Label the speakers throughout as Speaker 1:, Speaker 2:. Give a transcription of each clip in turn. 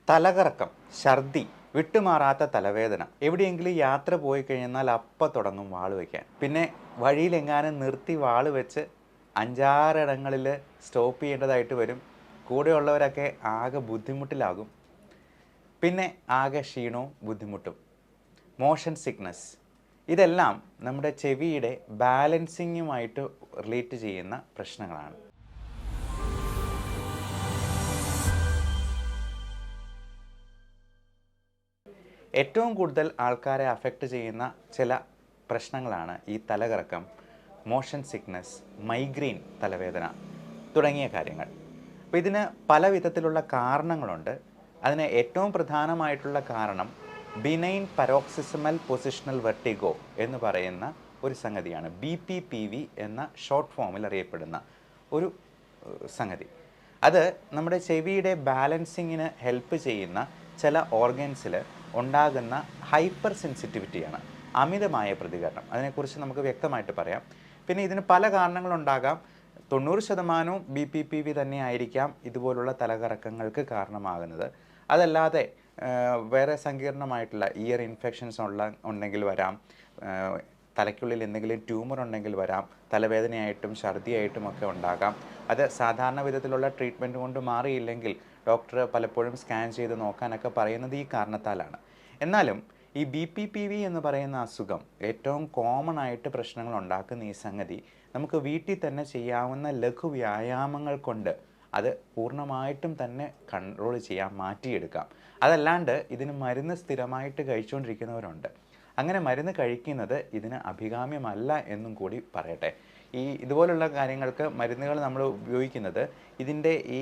Speaker 1: തലകറക്കം, ഛർദി, വിട്ടുമാറാത്ത തലവേദന, എവിടെയെങ്കിലും യാത്ര പോയി കഴിഞ്ഞാൽ അപ്പം തുടങ്ങും വാള് വയ്ക്കാൻ. പിന്നെ വഴിയിലെങ്ങാനും നിർത്തി വാള് വെച്ച് 5-6 ഇടങ്ങളിൽ സ്റ്റോപ്പ് ചെയ്യേണ്ടതായിട്ട് വരും. കൂടെയുള്ളവരൊക്കെ ആകെ ബുദ്ധിമുട്ടിലാകും. പിന്നെ ആകെ ക്ഷീണവും ബുദ്ധിമുട്ടും. മോഷൻ സിക്നസ്, ഇതെല്ലാം നമ്മുടെ ചെവിയുടെ ബാലൻസിങ്ങുമായിട്ട് റിലേറ്റ് ചെയ്യുന്ന പ്രശ്നങ്ങളാണ്. ഏറ്റവും കൂടുതൽ ആൾക്കാരെ അഫക്റ്റ് ചെയ്യുന്ന ചില പ്രശ്നങ്ങളാണ് ഈ തലകറക്കം, മോഷൻ സിക്നസ്, മൈഗ്രെയിൻ തലവേദന തുടങ്ങിയ കാര്യങ്ങൾ. അപ്പോൾ ഇതിന് പല വിധത്തിലുള്ള കാരണങ്ങളുണ്ട്. അതിന് ഏറ്റവും പ്രധാനമായിട്ടുള്ള കാരണം ബിനൈൻ പരോക്സിസമൽ പൊസിഷണൽ വെർട്ടിഗോ എന്ന് പറയുന്ന ഒരു സംഗതിയാണ്. BPPV എന്ന ഷോർട്ട് ഫോമിൽ അറിയപ്പെടുന്ന ഒരു സംഗതി. അത് നമ്മുടെ ചെവിയുടെ ബാലൻസിങ്ങിന് ഹെൽപ്പ് ചെയ്യുന്ന ചില ഓർഗൻസിൽ ഉണ്ടാകുന്ന ഹൈപ്പർ സെൻസിറ്റിവിറ്റിയാണ്, അമിതമായ പ്രതികരണം. അതിനെക്കുറിച്ച് നമുക്ക് വ്യക്തമായിട്ട് പറയാം. പിന്നെ ഇതിന് പല കാരണങ്ങളുണ്ടാകാം. 90% BPPV തന്നെ ആയിരിക്കാം ഇതുപോലുള്ള തലകറക്കങ്ങൾക്ക് കാരണമാകുന്നത്. അതല്ലാതെ വേറെ സങ്കീർണമായിട്ടുള്ള ഇയർ ഇൻഫെക്ഷൻസ് ഉണ്ടെങ്കിൽ വരാം, തലയ്ക്കുള്ളിൽ എന്തെങ്കിലും ട്യൂമർ ഉണ്ടെങ്കിൽ വരാം, തലവേദനയായിട്ടും ഛർദിയായിട്ടും ഒക്കെ ഉണ്ടാകാം. അത് സാധാരണ വിധത്തിലുള്ള ട്രീറ്റ്മെൻറ്റ് കൊണ്ട് മാറിയില്ലെങ്കിൽ ഡോക്ടർ പലപ്പോഴും സ്കാൻ ചെയ്ത് നോക്കാനൊക്കെ പറയുന്നത് ഈ കാരണത്താലാണ്. എന്നാലും ഈ BPPV എന്ന് പറയുന്ന അസുഖം ഏറ്റവും കോമൺ ആയിട്ട് പ്രശ്നങ്ങൾ ഉണ്ടാക്കുന്ന ഈ സംഗതി നമുക്ക് വീട്ടിൽ തന്നെ ചെയ്യാവുന്ന ലഘു വ്യായാമങ്ങൾ കൊണ്ട് അത് പൂർണ്ണമായിട്ടും തന്നെ കൺട്രോൾ ചെയ്യാം, മാറ്റിയെടുക്കാം. അതല്ലാണ്ട് ഇതിന് മരുന്ന് സ്ഥിരമായിട്ട് കഴിച്ചുകൊണ്ടിരിക്കുന്നവരുണ്ട്. അങ്ങനെ മരുന്ന് കഴിക്കുന്നത് ഇതിന് അഭികാമ്യമല്ല എന്നും കൂടി പറയട്ടെ. ഇതുപോലുള്ള കാര്യങ്ങൾക്ക് മരുന്നുകൾ നമ്മൾ ഉപയോഗിക്കുന്നത് ഇതിൻ്റെ ഈ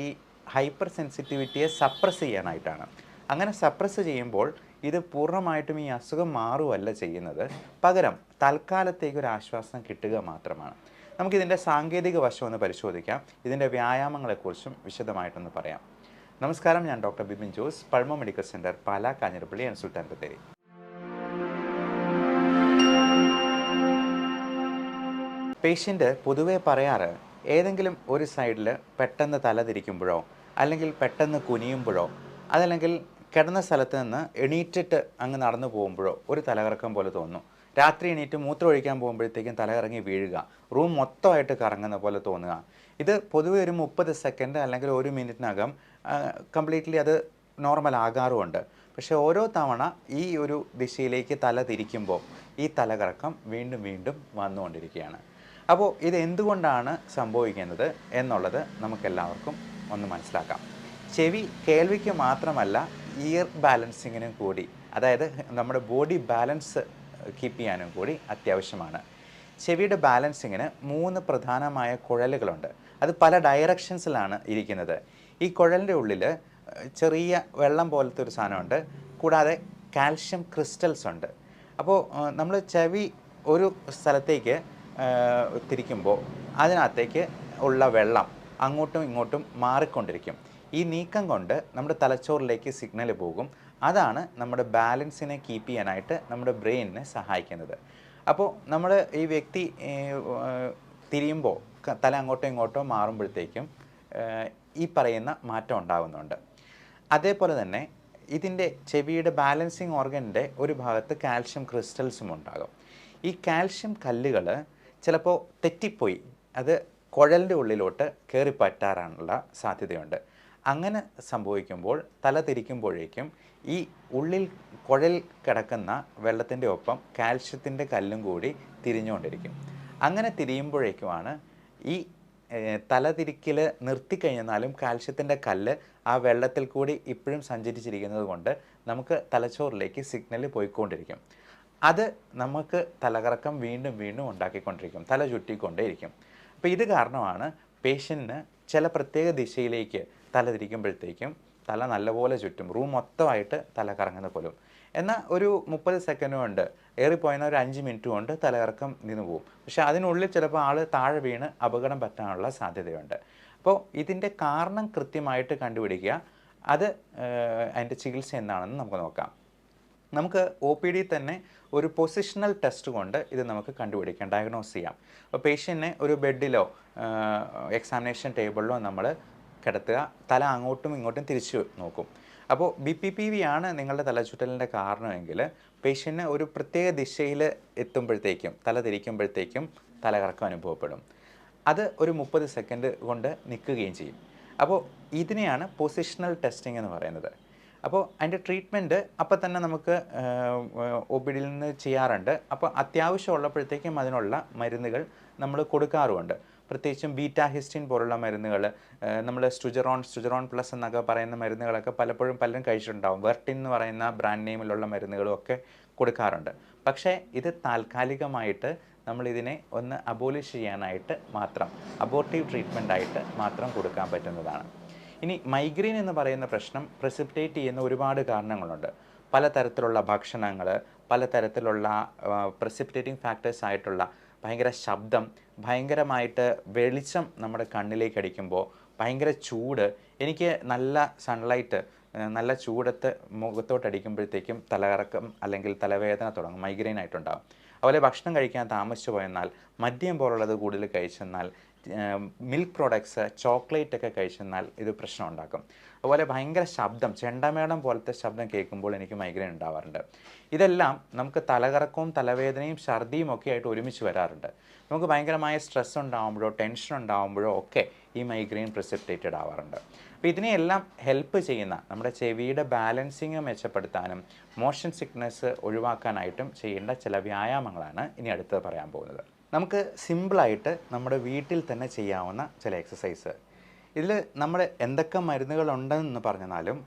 Speaker 1: ഹൈപ്പർ സെൻസിറ്റിവിറ്റിയെ സപ്രസ് ചെയ്യാനായിട്ടാണ്. അങ്ങനെ സപ്രസ് ചെയ്യുമ്പോൾ ഇത് പൂർണ്ണമായിട്ടും ഈ അസുഖം മാറുകയല്ല ചെയ്യുന്നത്, പകരം തൽക്കാലത്തേക്ക് ഒരു ആശ്വാസം കിട്ടുക മാത്രമാണ്. നമുക്കിതിൻ്റെ സാങ്കേതിക വശം ഒന്ന് പരിശോധിക്കാം. ഇതിൻ്റെ വ്യായാമങ്ങളെക്കുറിച്ചും വിശദമായിട്ടൊന്ന് പറയാം. നമസ്കാരം, ഞാൻ doctor Bipin Jose, pulmo medical centre, Pala, Kanjirappally and Sultan Bathery. Patient പൊതുവേ പറയാറ് ഏതെങ്കിലും ഒരു സൈഡിൽ പെട്ടെന്ന് തല തിരിക്കുമ്പോഴോ അല്ലെങ്കിൽ പെട്ടെന്ന് കുനിയുമ്പോഴോ അതല്ലെങ്കിൽ കിടന്ന സ്ഥലത്ത് നിന്ന് എണീറ്റിട്ട് അങ്ങ് നടന്നു പോകുമ്പോഴോ ഒരു തലകറക്കം പോലെ തോന്നുന്നു. രാത്രി എണീറ്റ് മൂത്രം ഒഴിക്കാൻ പോകുമ്പോഴത്തേക്കും തലകറങ്ങി വീഴുക, റൂം മൊത്തമായിട്ട് കറങ്ങുന്ന പോലെ തോന്നുക. ഇത് പൊതുവെ ഒരു 30 സെക്കൻഡ് അല്ലെങ്കിൽ 1 മിനിറ്റിനകം കംപ്ലീറ്റ്ലി അത് നോർമൽ ആകാറുമുണ്ട്. പക്ഷേ ഓരോ തവണ ഈ ഒരു ദിശയിലേക്ക് തല തിരിക്കുമ്പോൾ ഈ തലകറക്കം വീണ്ടും വീണ്ടും വന്നുകൊണ്ടിരിക്കുകയാണ്. അപ്പോൾ ഇത് എന്തുകൊണ്ടാണ് സംഭവിക്കുന്നത് എന്നുള്ളത് നമുക്കെല്ലാവർക്കും ഒന്ന് മനസ്സിലാക്കാം. ചെവി കേൾവിക്ക് മാത്രമല്ല ഇയർ ബാലൻസിങ്ങിനും കൂടി, അതായത് നമ്മുടെ ബോഡി ബാലൻസ് കീപ്പ് ചെയ്യാനും കൂടി അത്യാവശ്യമാണ്. ചെവിയുടെ ബാലൻസിങ്ങിന് 3 പ്രധാനമായ കുഴലുകളുണ്ട്. അത് പല ഡയറക്ഷൻസിലാണ് ഇരിക്കുന്നത്. ഈ കുഴലിൻ്റെ ഉള്ളിൽ ചെറിയ വെള്ളം പോലത്തെ ഒരു സാധനമുണ്ട്, കൂടാതെ കാൽഷ്യം ക്രിസ്റ്റൽസ് ഉണ്ട്. അപ്പോൾ നമ്മൾ ചെവി ഒരു സ്ഥലത്തേക്ക് തിരിക്കുമ്പോൾ അതിനകത്തേക്ക് ഉള്ള വെള്ളം അങ്ങോട്ടും ഇങ്ങോട്ടും മാറിക്കൊണ്ടിരിക്കും. ഈ നീക്കം കൊണ്ട് നമ്മുടെ തലച്ചോറിലേക്ക് സിഗ്നൽ പോകും. അതാണ് നമ്മുടെ ബാലൻസിനെ കീപ്പ് ചെയ്യാനായിട്ട് നമ്മുടെ ബ്രെയിനിനെ സഹായിക്കുന്നത്. അപ്പോൾ നമ്മൾ ഈ വ്യക്തി തിരിയുമ്പോൾ തല അങ്ങോട്ടോ ഇങ്ങോട്ടോ മാറുമ്പോഴത്തേക്കും ഈ പറയുന്ന മാറ്റം ഉണ്ടാകുന്നുണ്ട്. അതേപോലെ തന്നെ ഇതിൻ്റെ ചെവിയുടെ ബാലൻസിങ് ഓർഗൻ്റെ ഒരു ഭാഗത്ത് കാൽഷ്യം ക്രിസ്റ്റൽസും ഉണ്ടാകും. ഈ കാൽഷ്യം കല്ലുകൾ ചിലപ്പോൾ തെറ്റിപ്പോയി അത് കുഴലിൻ്റെ ഉള്ളിലോട്ട് കയറി പറ്റാനുള്ള സാധ്യതയുണ്ട്. അങ്ങനെ സംഭവിക്കുമ്പോൾ തല തിരിക്കുമ്പോഴേക്കും ഈ ഉള്ളിൽ കുഴൽ കിടക്കുന്ന വെള്ളത്തിൻ്റെ ഒപ്പം കാൽഷ്യത്തിൻ്റെ കല്ലും കൂടി തിരിഞ്ഞുകൊണ്ടിരിക്കും. അങ്ങനെ തിരിയുമ്പോഴേക്കുമാണ് ഈ തലതിരിക്കൽ നിർത്തിക്കഴിഞ്ഞാലും കാൽഷ്യത്തിൻ്റെ കല്ല് ആ വെള്ളത്തിൽ കൂടി ഇപ്പോഴും സഞ്ചരിച്ചിരിക്കുന്നത് കൊണ്ട് നമുക്ക് തലച്ചോറിലേക്ക് സിഗ്നൽ പോയിക്കൊണ്ടിരിക്കും. അത് നമുക്ക് തലകറക്കം വീണ്ടും വീണ്ടും ഉണ്ടാക്കിക്കൊണ്ടിരിക്കും, തല ചുറ്റിക്കൊണ്ടേയിരിക്കും. അപ്പോൾ ഇത് കാരണമാണ് പേഷ്യൻറ്റിന് ചില പ്രത്യേക ദിശയിലേക്ക് തല തിരിക്കുമ്പോഴത്തേക്കും തല നല്ലപോലെ ചുറ്റും, റൂം മൊത്തമായിട്ട് തല കറങ്ങുന്ന പോലും. എന്നാൽ ഒരു 30 സെക്കൻഡ് കൊണ്ട്, ഏറിപ്പോയെന്ന ഒരു 5 മിനിറ്റ് കൊണ്ട് തലകറക്കം നിന്ന് പോകും. പക്ഷേ അതിനുള്ളിൽ ചിലപ്പോൾ ആൾ താഴെ വീണ് അപകടം പറ്റാനുള്ള സാധ്യതയുണ്ട്. അപ്പോൾ ഇതിൻ്റെ കാരണം കൃത്യമായിട്ട് കണ്ടുപിടിക്കുക. അത് അതിൻ്റെ ചികിത്സ എന്താണെന്ന് നമുക്ക് നോക്കാം. നമുക്ക് OPD തന്നെ ഒരു പൊസിഷണൽ ടെസ്റ്റ് കൊണ്ട് ഇത് നമുക്ക് കണ്ടുപിടിക്കാം, ഡയഗ്നോസ് ചെയ്യാം. അപ്പോൾ പേഷ്യൻറ്റിനെ ഒരു ബെഡിലോ എക്സാമിനേഷൻ ടേബിളിലോ നമ്മൾ കിടത്തുക, തല അങ്ങോട്ടും ഇങ്ങോട്ടും തിരിച്ചു നോക്കും. അപ്പോൾ BPPV ആണ് നിങ്ങളുടെ തലചുറ്റലിൻ്റെ കാരണമെങ്കിൽ പേഷ്യൻറ്റിന് ഒരു പ്രത്യേക ദിശയിൽ എത്തുമ്പോഴത്തേക്കും തല തിരിക്കുമ്പോഴത്തേക്കും തലകറക്കം അനുഭവപ്പെടും. അത് ഒരു 30 സെക്കൻഡ് കൊണ്ട് നിൽക്കുകയും ചെയ്യും. അപ്പോൾ ഇതിനെയാണ് പൊസിഷണൽ ടെസ്റ്റിംഗ് എന്ന് പറയുന്നത്. അപ്പോൾ അതിൻ്റെ ട്രീറ്റ്മെൻറ്റ് അപ്പം തന്നെ നമുക്ക് OPD യിൽ നിന്ന് ചെയ്യാറുണ്ട്. അപ്പോൾ അത്യാവശ്യം ഉള്ളപ്പോഴത്തേക്കും അതിനുള്ള മരുന്നുകൾ നമ്മൾ കൊടുക്കാറുമുണ്ട്. പ്രത്യേകിച്ചും ബീറ്റാ ഹിസ്റ്റിൻ പോലുള്ള മരുന്നുകൾ, നമ്മൾ സ്റ്റുജറോൺ പ്ലസ് എന്നൊക്കെ പറയുന്ന മരുന്നുകളൊക്കെ പലപ്പോഴും പലരും കഴിച്ചിട്ടുണ്ടാവും. വെർട്ടിൻ എന്ന് പറയുന്ന ബ്രാൻഡ് നെയിമിലുള്ള മരുന്നുകളും ഒക്കെ കൊടുക്കാറുണ്ട്. പക്ഷേ ഇത് താൽക്കാലികമായിട്ട് നമ്മളിതിനെ ഒന്ന് അബോലിഷ് ചെയ്യാനായിട്ട് മാത്രം, അബോർട്ടീവ് ട്രീറ്റ്മെൻറ്റായിട്ട് മാത്രം കൊടുക്കാൻ പറ്റുന്നതാണ്. ഇനി മൈഗ്രെയിൻ എന്ന് പറയുന്ന പ്രശ്നം പ്രസിപ്പിറ്റേറ്റ് ചെയ്യുന്ന ഒരുപാട് കാരണങ്ങളുണ്ട്. പലതരത്തിലുള്ള ഭക്ഷണങ്ങൾ, പലതരത്തിലുള്ള പ്രസിപ്പിറ്റേറ്റിംഗ് ഫാക്ടേഴ്സ് ആയിട്ടുള്ള ഭയങ്കര ശബ്ദം, ഭയങ്കരമായിട്ട് വെളിച്ചം നമ്മുടെ കണ്ണിലേക്ക് അടിക്കുമ്പോൾ, ഭയങ്കര ചൂട്, എനിക്ക് നല്ല സൺലൈറ്റ് നല്ല ചൂടത്ത് മുഖത്തോട്ട് അടിക്കുമ്പോഴത്തേക്കും തലകറക്കം അല്ലെങ്കിൽ തലവേദന തുടങ്ങും, മൈഗ്രെയിൻ ആയിട്ടുണ്ടാകും. അതുപോലെ ഭക്ഷണം കഴിക്കാൻ താമസിച്ചു പോയെന്നാൽ, മദ്യം പോലുള്ളത് കൂടുതൽ കഴിച്ചെന്നാൽ, മിൽക്ക് പ്രോഡക്ട്സ്, ചോക്ലേറ്റ് ഒക്കെ കഴിച്ചെന്നാൽ ഇത് പ്രശ്നം ഉണ്ടാക്കും. അതുപോലെ ഭയങ്കര ശബ്ദം, ചെണ്ടമേളം പോലത്തെ ശബ്ദം കേൾക്കുമ്പോൾ എനിക്ക് മൈഗ്രെയിൻ ഉണ്ടാവാറുണ്ട്. ഇതെല്ലാം നമുക്ക് തലകറക്കവും തലവേദനയും ഛർദിയും ഒക്കെ ആയിട്ട് ഒരുമിച്ച് വരാറുണ്ട്. നമുക്ക് ഭയങ്കരമായ സ്ട്രെസ് ഉണ്ടാകുമ്പോഴോ ടെൻഷൻ ഉണ്ടാകുമ്പോഴോ ഒക്കെ ഈ മൈഗ്രെയിൻ പ്രിസിപ്പിറ്റേറ്റഡ് ആവാറുണ്ട്. അപ്പോൾ ഇതിനെയെല്ലാം ഹെൽപ്പ് ചെയ്യുന്ന, നമ്മുടെ ചെവിയുടെ ബാലൻസിങ് മെച്ചപ്പെടുത്താനും മോഷൻ സിക്നസ് ഒഴിവാക്കാനായിട്ടും ചെയ്യേണ്ട ചില വ്യായാമങ്ങളാണ് ഇനി അടുത്ത് പറയാൻ പോകുന്നത്. നമുക്ക് സിമ്പിളായിട്ട് നമ്മുടെ വീട്ടിൽ തന്നെ ചെയ്യാവുന്ന ചില എക്സസൈസ്. ഇതിൽ നമ്മൾ എന്തൊക്കെ മരുന്നുകളുണ്ടെന്ന് പറഞ്ഞാലും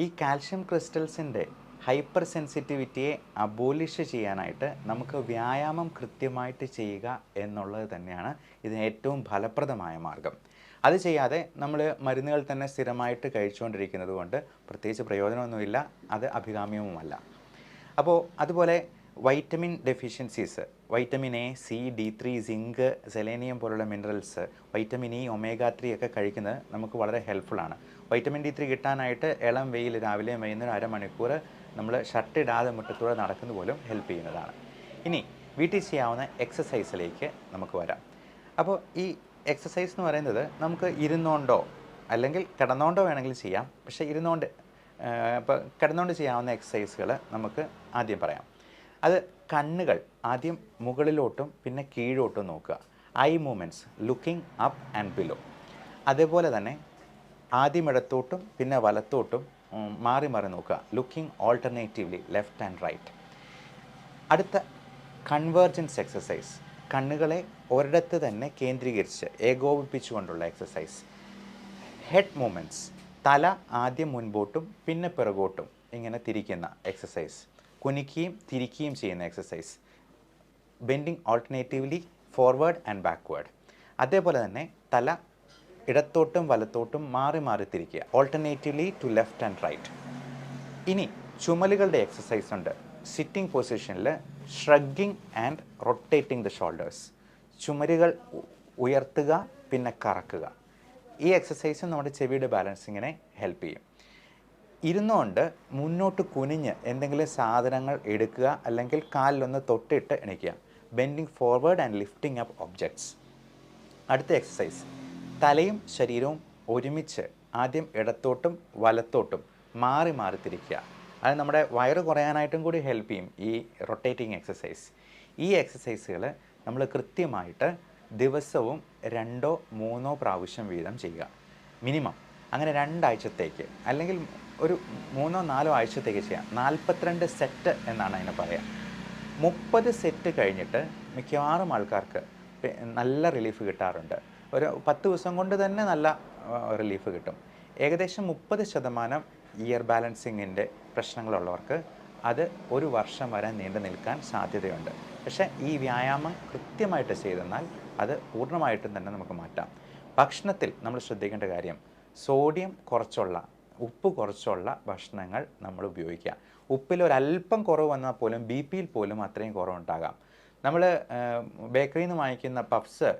Speaker 1: ഈ കാൽഷ്യം ക്രിസ്റ്റൽസിൻ്റെ ഹൈപ്പർ സെൻസിറ്റിവിറ്റിയെ അബോലിഷ് ചെയ്യാനായിട്ട് നമുക്ക് വ്യായാമം കൃത്യമായിട്ട് ചെയ്യുക എന്നുള്ളത് തന്നെയാണ് ഇതിന് ഏറ്റവും ഫലപ്രദമായ മാർഗം. അത് ചെയ്യാതെ നമ്മൾ മരുന്നുകൾ തന്നെ സ്ഥിരമായിട്ട് കഴിച്ചുകൊണ്ടിരിക്കുന്നത് കൊണ്ട് പ്രത്യേകിച്ച് പ്രയോജനമൊന്നുമില്ല, അത് അഭികാമ്യവുമല്ല. അപ്പോൾ അതുപോലെ vitamin deficiencies, vitamin A, C, D3, zinc, selenium പോലുള്ള മിനറൽസ്, വൈറ്റമിൻ E, omega-3 ഒക്കെ കഴിക്കുന്നത് നമുക്ക് വളരെ ഹെൽപ്ഫുള്ളാണ്. വൈറ്റമിൻ D3 കിട്ടാനായിട്ട് ഇളം വെയിൽ രാവിലെയും വൈകുന്നേരം അരമണിക്കൂർ നമ്മൾ ഷർട്ടിടാതെ മുറ്റത്തൂടെ നടക്കുന്നത് പോലും ഹെൽപ്പ് ചെയ്യുന്നതാണ്. ഇനി വീട്ടിൽ ചെയ്യാവുന്ന എക്സസൈസിലേക്ക് നമുക്ക് വരാം. അപ്പോൾ ഈ എക്സസൈസ് എന്ന് പറയുന്നത് നമുക്ക് ഇരുന്നുകൊണ്ടോ അല്ലെങ്കിൽ കിടന്നുകൊണ്ടോ വേണമെങ്കിൽ ചെയ്യാം. പക്ഷേ ഇപ്പോൾ കിടന്നുകൊണ്ട് ചെയ്യാവുന്ന എക്സസൈസുകൾ നമുക്ക് ആദ്യം പറയാം. അത് കണ്ണുകൾ ആദ്യം മുകളിലോട്ടും പിന്നെ കീഴോട്ടും നോക്കുക. Eye movements, looking up and below. അതേപോലെ തന്നെ ആദ്യം ഇടത്തോട്ടും പിന്നെ വലത്തോട്ടും മാറി മാറി നോക്കുക. Looking alternatively left and right. അടുത്ത കൺവേർജൻസ് എക്സസൈസ്, കണ്ണുകളെ ഒരിടത്ത് തന്നെ കേന്ദ്രീകരിച്ച് ഏകോപിപ്പിച്ചുകൊണ്ടുള്ള എക്സസൈസ്. ഹെഡ് മൂവ്മെൻറ്റ്സ്, തല ആദ്യം മുൻപോട്ടും പിന്നെ പിറകോട്ടും ഇങ്ങനെ തിരിക്കുന്ന എക്സസൈസ്. കുനിക്കുകയും തിരിക്കുകയും ചെയ്യുന്ന exercise. Bending alternatively forward and backward. അതേപോലെ തന്നെ തല ഇടത്തോട്ടും വലത്തോട്ടും മാറി മാറി തിരിക്കുക. Alternatively to left and right. ഇനി ചുമലുകളുടെ എക്സസൈസ് ഉണ്ട്. സിറ്റിംഗ് പൊസിഷനിൽ shrugging and rotating the shoulders. ചുമലുകൾ ഉയർത്തുക പിന്നെ കറക്കുക. ഈ എക്സസൈസ് നമ്മുടെ ചെവിയുടെ ബാലൻസിങ്ങിനെ ഹെൽപ്പ് ചെയ്യും. ഇരുന്നുകൊണ്ട് മുന്നോട്ട് കുനിഞ്ഞ് എന്തെങ്കിലും സാധനങ്ങൾ എടുക്കുക അല്ലെങ്കിൽ കാലിലൊന്ന് തൊട്ടിട്ട് എണീക്കുക. Bending forward and lifting up objects. അടുത്ത എക്സസൈസ്, തലയും ശരീരവും ഒരുമിച്ച് ആദ്യം ഇടത്തോട്ടും വലത്തോട്ടും മാറി മാറി തിരിക്കുക. അത് നമ്മുടെ വയറ് കുറയാനായിട്ടും കൂടി ഹെൽപ്പ് ചെയ്യും ഈ റൊട്ടേറ്റിംഗ് എക്സസൈസ്. ഈ എക്സസൈസുകൾ നമ്മൾ കൃത്യമായിട്ട് ദിവസവും 2 or 3 പ്രാവശ്യം വീതം ചെയ്യുക മിനിമം. അങ്ങനെ 2 ആഴ്ചത്തേക്ക് അല്ലെങ്കിൽ ഒരു 3 or 4 ആഴ്ചത്തേക്ക് ചെയ്യാം. 42 സെറ്റ് എന്നാണ് അതിനെ പറയുക. 30 സെറ്റ് കഴിഞ്ഞിട്ട് മിക്കവാറും ആൾക്കാർക്ക് നല്ല റിലീഫ് കിട്ടാറുണ്ട്. ഒരു 10 ദിവസം കൊണ്ട് തന്നെ നല്ല റിലീഫ് കിട്ടും. ഏകദേശം 30% ഇയർ ബാലൻസിങ്ങിൻ്റെ പ്രശ്നങ്ങളുള്ളവർക്ക് അത് 1 വർഷം വരെ നീണ്ടു നിൽക്കാൻ സാധ്യതയുണ്ട്. പക്ഷേ ഈ വ്യായാമം കൃത്യമായിട്ട് ചെയ്തെന്നാൽ അത് പൂർണ്ണമായിട്ടും തന്നെ നമുക്ക് മാറ്റാം. ഭക്ഷണത്തിൽ നമ്മൾ ശ്രദ്ധിക്കേണ്ട കാര്യം, സോഡിയം കുറച്ചുള്ള, ഉപ്പ് കുറച്ചുള്ള ഭക്ഷണങ്ങൾ നമ്മൾ ഉപയോഗിക്കുക. ഉപ്പിൽ ഒരല്പം കുറവ് വന്നാൽ പോലും BP-യിൽ പോലും അത്രയും കുറവുണ്ടാകാം. നമ്മൾ ബേക്കറിയിൽ നിന്ന് വാങ്ങിക്കുന്ന പഫ്സ്,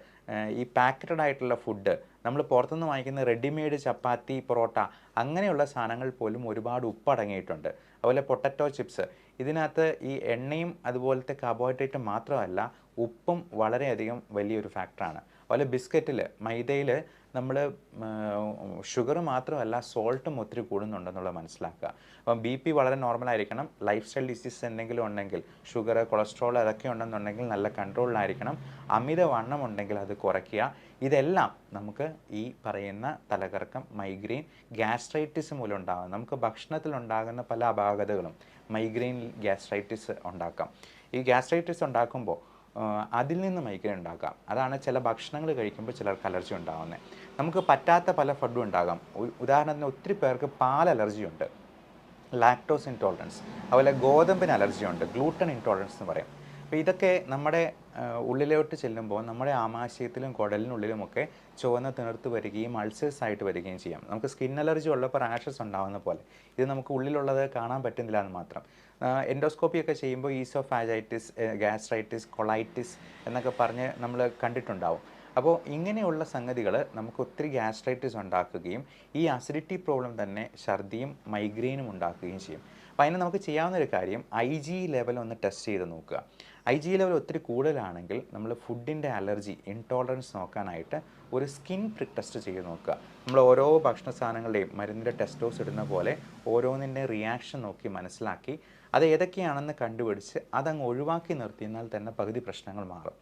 Speaker 1: ഈ പാക്കറ്റഡ് ആയിട്ടുള്ള ഫുഡ്, നമ്മൾ പുറത്തുനിന്ന് വാങ്ങിക്കുന്ന റെഡിമെയ്ഡ് ചപ്പാത്തി, പൊറോട്ട അങ്ങനെയുള്ള സാധനങ്ങൾ പോലും ഒരുപാട് ഉപ്പ് അടങ്ങിയിട്ടുണ്ട്. അതുപോലെ പൊട്ടറ്റോ ചിപ്സ്, ഇതിനകത്ത് ഈ എണ്ണയും അതുപോലത്തെ കാർബോഹൈഡ്രേറ്റും മാത്രമല്ല ഉപ്പും വളരെയധികം വലിയൊരു ഫാക്ടറാണ്. അതുപോലെ ബിസ്ക്കറ്റിൽ മൈദയിൽ നമ്മൾ ഷുഗർ മാത്രമല്ല സോൾട്ടും ഒത്തിരി കൂടുന്നുണ്ടെന്നുള്ളത് മനസ്സിലാക്കുക. അപ്പം BP വളരെ നോർമലായിരിക്കണം. ലൈഫ് സ്റ്റൈൽ ഡിസീസ് എന്തെങ്കിലും ഉണ്ടെങ്കിൽ ഷുഗർ, കൊളസ്ട്രോൾ അതൊക്കെ ഉണ്ടെന്നുണ്ടെങ്കിൽ നല്ല കൺട്രോളിലായിരിക്കണം. അമിതവണ്ണം ഉണ്ടെങ്കിൽ അത് കുറയ്ക്കുക. ഇതെല്ലാം നമുക്ക് ഈ പറയുന്ന തലകറക്കം, മൈഗ്രെയിൻ, ഗ്യാസ്ട്രൈറ്റിസ് മൂലം ഉണ്ടാകും. നമുക്ക് ഭക്ഷണത്തിലുണ്ടാകുന്ന പല അപാകതകളും മൈഗ്രെയിൻ, ഗ്യാസ്ട്രൈറ്റിസ് ഉണ്ടാക്കാം. ഈ ഗ്യാസ്ട്രൈറ്റിസ് ഉണ്ടാക്കുമ്പോൾ അതിൽ നിന്ന് മൈഗ്രെയിൻ ഉണ്ടാക്കാം. അതാണ് ചില ഭക്ഷണങ്ങൾ കഴിക്കുമ്പോൾ ചിലർക്ക് അലർജി ഉണ്ടാകുന്നത്. നമുക്ക് പറ്റാത്ത പല ഫുഡും ഉണ്ടാകാം. ഉദാഹരണത്തിന് ഒത്തിരി പേർക്ക് പാൽ അലർജിയുണ്ട്, ലാക്ടോസ് ഇൻടോളറൻസ്, അതുപോലെ ഗോതമ്പിന് അലർജിയുണ്ട്, ഗ്ലൂട്ടൻ ഇൻടോളറൻസ് എന്ന് പറയും. അപ്പോൾ ഇതൊക്കെ നമ്മുടെ ഉള്ളിലോട്ട് ചെല്ലുമ്പോൾ നമ്മുടെ ആമാശയത്തിലും കുടലിനുള്ളിലുമൊക്കെ ചുവന്ന തിണർത്ത് വരികയും അൾസേഴ്സ് ആയിട്ട് വരികയും ചെയ്യാം. നമുക്ക് സ്കിൻ അലർജി ഉള്ളപ്പോൾ റാഷസ് ഉണ്ടാകുന്ന പോലെ ഇത് നമുക്ക് ഉള്ളിലുള്ളത് കാണാൻ പറ്റുന്നില്ല എന്ന് മാത്രം. എൻഡോസ്കോപ്പി ഒക്കെ ചെയ്യുമ്പോൾ ഈസോഫാജൈറ്റിസ്, ഗ്യാസ്ട്രൈറ്റിസ്, കൊളൈറ്റിസ് എന്നൊക്കെ പറഞ്ഞ് നമ്മൾ കണ്ടിട്ടുണ്ടാവും. അപ്പോൾ ഇങ്ങനെയുള്ള സംഗതികൾ നമുക്ക് ഒത്തിരി ഗ്യാസ്ട്രൈറ്റിസ് ഉണ്ടാക്കുകയും ഈ അസിഡിറ്റി പ്രോബ്ലം തന്നെ ഛർദിയും മൈഗ്രെയിനും ഉണ്ടാക്കുകയും ചെയ്യും. അപ്പോൾ അതിന് നമുക്ക് ചെയ്യാവുന്നൊരു കാര്യം IG ലെവൽ ഒന്ന് ടെസ്റ്റ് ചെയ്ത് നോക്കുക. IG ലെവൽ ഒത്തിരി കൂടുതലാണെങ്കിൽ നമ്മൾ ഫുഡിൻ്റെ അലർജി, ഇൻടോളറൻസ് നോക്കാനായിട്ട് ഒരു സ്കിൻ പ്രിക് ടെസ്റ്റ് ചെയ്ത് നോക്കുക. നമ്മൾ ഓരോ ഭക്ഷണ സാധനങ്ങളുടെയും മരുന്നിൻ്റെ ടെസ്റ്റോസ് ഇടുന്ന പോലെ ഓരോന്നിൻ്റെ റിയാക്ഷൻ നോക്കി മനസ്സിലാക്കി അത് ഏതൊക്കെയാണെന്ന് കണ്ടുപിടിച്ച് അതങ്ങ് ഒഴിവാക്കി നിർത്തിയാൽ തന്നെ പകുതി പ്രശ്നങ്ങൾ മാറും.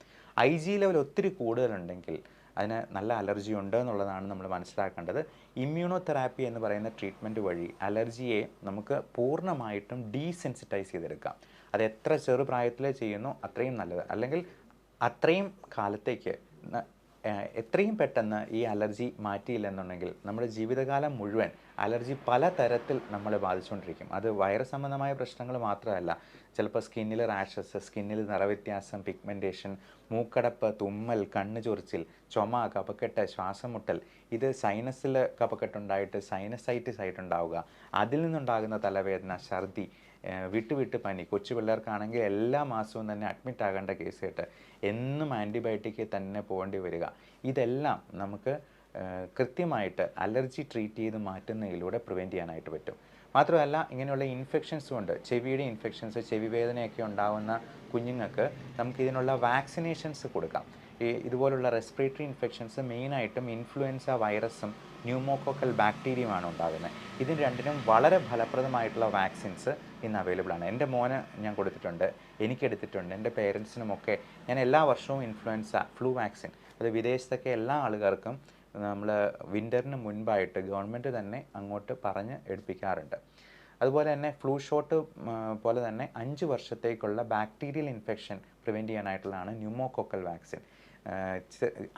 Speaker 1: IG ലെവൽ ഒത്തിരി കൂടുതലുണ്ടെങ്കിൽ അതിന് നല്ല അലർജി ഉണ്ട് എന്നുള്ളതാണ് നമ്മൾ മനസ്സിലാക്കേണ്ടത്. ഇമ്മ്യൂണോതെറാപ്പി എന്ന് പറയുന്ന ട്രീറ്റ്മെൻറ്റ് വഴി അലർജിയെ നമുക്ക് പൂർണ്ണമായിട്ടും ഡീസെൻസിറ്റൈസ് ചെയ്തെടുക്കാം. അത് എത്ര ചെറുപ്രായത്തിലേ ചെയ്യുന്നു അത്രയും നല്ലത്. അല്ലെങ്കിൽ അത്രയും കാലത്തേക്ക് എത്രയും പെട്ടെന്ന് ഈ അലർജി മാറ്റിയില്ലെന്നുണ്ടെങ്കിൽ നമ്മുടെ ജീവിതകാലം മുഴുവൻ അലർജി പല തരത്തിൽ നമ്മളെ ബാധിച്ചുകൊണ്ടിരിക്കും. അത് വൈറസ് സംബന്ധമായ പ്രശ്നങ്ങൾ മാത്രമല്ല, ചിലപ്പോൾ സ്കിന്നിൽ റാഷസ്, സ്കിന്നിൽ നിറവ്യത്യാസം, പിഗ്മെൻറ്റേഷൻ, മൂക്കടപ്പ്, തുമ്മൽ, കണ്ണ് ചൊറിച്ചിൽ, ചുമ, കഫക്കെട്ട്, ശ്വാസം മുട്ടൽ, ഇത് സൈനസിൽ കഫക്കെട്ടുണ്ടായിട്ട് സൈനസൈറ്റിസ് ആയിട്ടുണ്ടാവുക, അതിൽ നിന്നുണ്ടാകുന്ന തലവേദന, ഛർദി, വിട്ട് പനി, കൊച്ചു പിള്ളേർക്കാണെങ്കിൽ എല്ലാ മാസവും തന്നെ അഡ്മിറ്റ് ആകേണ്ട കേസ് കേട്ട് എന്നും ആൻറ്റിബയോട്ടിക്ക് തന്നെ പോകേണ്ടി വരിക. ഇതെല്ലാം നമുക്ക് കൃത്യമായിട്ട് അലർജി ട്രീറ്റ് ചെയ്ത് മാറ്റുന്നതിലൂടെ പ്രിവെൻറ്റ് ചെയ്യാനായിട്ട് പറ്റും. മാത്രമല്ല ഇങ്ങനെയുള്ള ഇൻഫെക്ഷൻസ് കൊണ്ട് ചെവിയുടെ ഇൻഫെക്ഷൻസ്, ചെവി വേദനയൊക്കെ ഉണ്ടാകുന്ന കുഞ്ഞുങ്ങൾക്ക് നമുക്കിതിനുള്ള വാക്സിനേഷൻസ് കൊടുക്കാം. ഇതുപോലുള്ള റെസ്പിറേറ്ററി ഇൻഫെക്ഷൻസ് മെയിനായിട്ടും ഇൻഫ്ലുവൻസ വൈറസും ന്യൂമോകോക്കൽ ബാക്ടീരിയയുമാണ് ഉണ്ടാകുന്നത്. ഇതിന് രണ്ടിനും വളരെ ഫലപ്രദമായിട്ടുള്ള വാക്സിൻസ് ഇന്ന് അവൈലബിൾ ആണ്. എൻ്റെ മോന് ഞാൻ കൊടുത്തിട്ടുണ്ട്, എനിക്കെടുത്തിട്ടുണ്ട്, എൻ്റെ പേരൻസിനുമൊക്കെ ഞാൻ എല്ലാ വർഷവും ഇൻഫ്ലുവൻസ ഫ്ലൂ വാക്സിൻ, അത് വിദേശത്തൊക്കെ എല്ലാ ആളുകൾക്കും നമ്മൾ വിൻ്ററിന് മുൻപായിട്ട് ഗവൺമെൻറ് തന്നെ അങ്ങോട്ട് പറഞ്ഞ് എടുപ്പിക്കാറുണ്ട്. അതുപോലെ തന്നെ ഫ്ലൂ ഷോട്ട് പോലെ തന്നെ 5 വർഷത്തേക്കുള്ള ബാക്ടീരിയൽ ഇൻഫെക്ഷൻ പ്രിവെൻറ്റ് ചെയ്യാനായിട്ടുള്ളതാണ് ന്യൂമോകോക്കൽ വാക്സിൻ.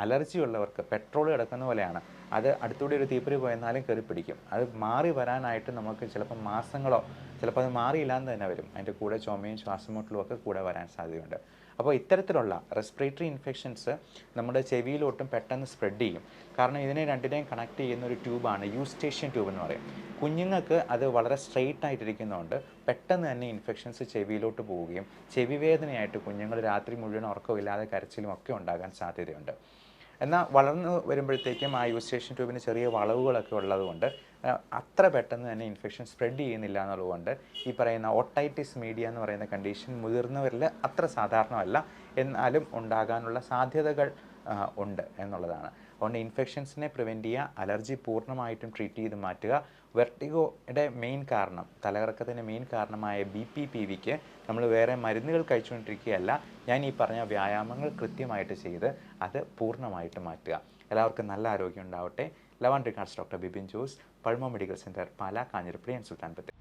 Speaker 1: അലർജി ഉള്ളവർക്ക് പെട്രോൾ കിടക്കുന്ന പോലെയാണ്, അത് അടുത്തൂടെ ഒരു തീപ്പൊരി പോയെന്നാലും കയറി പിടിക്കും. അത് മാറി വരാനായിട്ട് നമുക്ക് ചിലപ്പോൾ മാസങ്ങളോ, ചിലപ്പോൾ അത് മാറിയില്ലാന്ന് തന്നെ വരും. അതിൻ്റെ കൂടെ ചുമയും ശ്വാസമുട്ടലും ഒക്കെ കൂടെ വരാൻ സാധ്യതയുണ്ട്. അപ്പോൾ ഇത്തരത്തിലുള്ള റെസ്പിറേറ്ററി ഇൻഫെക്ഷൻസ് നമ്മുടെ ചെവിയിലോട്ടും പെട്ടെന്ന് സ്പ്രെഡ് ചെയ്യും. കാരണം ഇതിനെ രണ്ടിനെയും കണക്ട് ചെയ്യുന്ന ഒരു ട്യൂബാണ് യൂസ്റ്റേഷ്യൻ ട്യൂബ് എന്ന് പറയും. കുഞ്ഞുങ്ങൾക്ക് അത് വളരെ സ്ട്രെയിറ്റ് ആയിട്ടിരിക്കുന്നതുകൊണ്ട് പെട്ടെന്ന് തന്നെ ഇൻഫെക്ഷൻസ് ചെവിയിലോട്ട് പോവുകയും ചെവി വേദനയായിട്ട് കുഞ്ഞുങ്ങൾ രാത്രി മുഴുവൻ ഉറക്കമില്ലാതെ കരച്ചിലും ഒക്കെ ഉണ്ടാകാൻ സാധ്യതയുണ്ട്. എന്നാൽ വളർന്നു വരുമ്പോഴത്തേക്കും ആ യൂസ്റ്റേഷൻ ട്യൂബിന് ചെറിയ വളവുകളൊക്കെ ഉള്ളതുകൊണ്ട് അത്ര പെട്ടെന്ന് തന്നെ ഇൻഫെക്ഷൻ സ്പ്രെഡ് ചെയ്യുന്നില്ല എന്നുള്ളതുകൊണ്ട് ഈ പറയുന്ന ഓട്ടൈറ്റിസ് മീഡിയ എന്ന് പറയുന്ന കണ്ടീഷൻ മുതിർന്നവരിൽ അത്ര സാധാരണമല്ല, എന്നാലും ഉണ്ടാകാനുള്ള സാധ്യതകൾ ഉണ്ട് എന്നുള്ളതാണ്. അതുകൊണ്ട് ഇൻഫെക്ഷൻസിനെ പ്രിവെൻറ്റ് ചെയ്യുക, അലർജി പൂർണ്ണമായിട്ടും ട്രീറ്റ് ചെയ്ത് മാറ്റുക. വെർട്ടിഗോയുടെ മെയിൻ കാരണം, തലകറക്കത്തിൻ്റെ മെയിൻ കാരണമായ BPPVക്ക് നമ്മൾ വേറെ മരുന്നുകൾ കഴിച്ചുകൊണ്ടിരിക്കുകയല്ല, ഞാൻ ഈ പറഞ്ഞ വ്യായാമങ്ങൾ കൃത്യമായിട്ട് ചെയ്ത് അത് പൂർണ്ണമായിട്ട് മാറ്റുക. എല്ലാവർക്കും നല്ല ആരോഗ്യം ഉണ്ടാവട്ടെ. Love and regards doctor Bipin Jose, pulmo medical centre, Pala, Kanjirappally and Sultan Bathery.